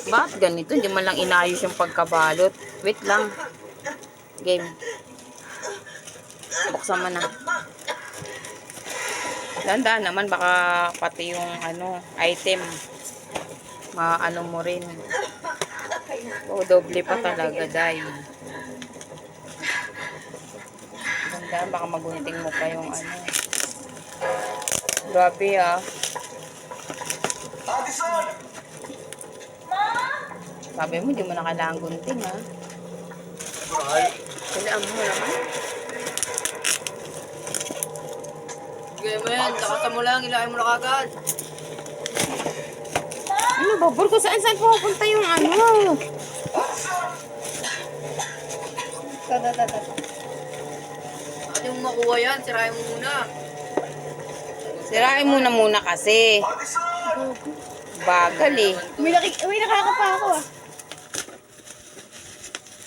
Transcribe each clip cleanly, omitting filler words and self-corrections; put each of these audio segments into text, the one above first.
Bakit ganito? Hindi man lang inayos yung pagkabalot. Wait lang. Game. Buksan mo na. Dahan-dahan naman, baka pati yung item. Maano mo rin. O, doble pa talaga, day. Dahan-dahan, baka magunting mo pa yung Grabe, ah. Sabi mo, di mo na kailangan gunting, ha? Kailangan mo naman. Sige mo yan, lakasan mo lang, ilahin mo na kagad. Ano, babor ko saan pupunta yung Ano yung makuha yan? Sirahin mo muna. Sirahin mo muna kasi. Bagal eh. May nakakapa ako ah.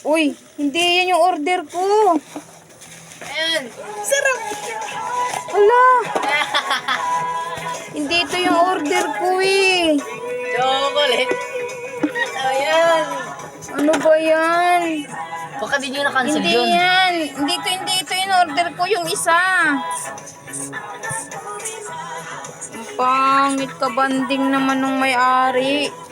Uy, hindi yan yung order ko. Ayan. Sarap. Ala. Hindi ito yung order ko eh. Chocolate. Ayan. Ano ba yan? Baka di nyo na-cancel Hindi yun. yan. Hindi ito yung order ko, yung isa. Ang pangit ka banding naman nung may-ari.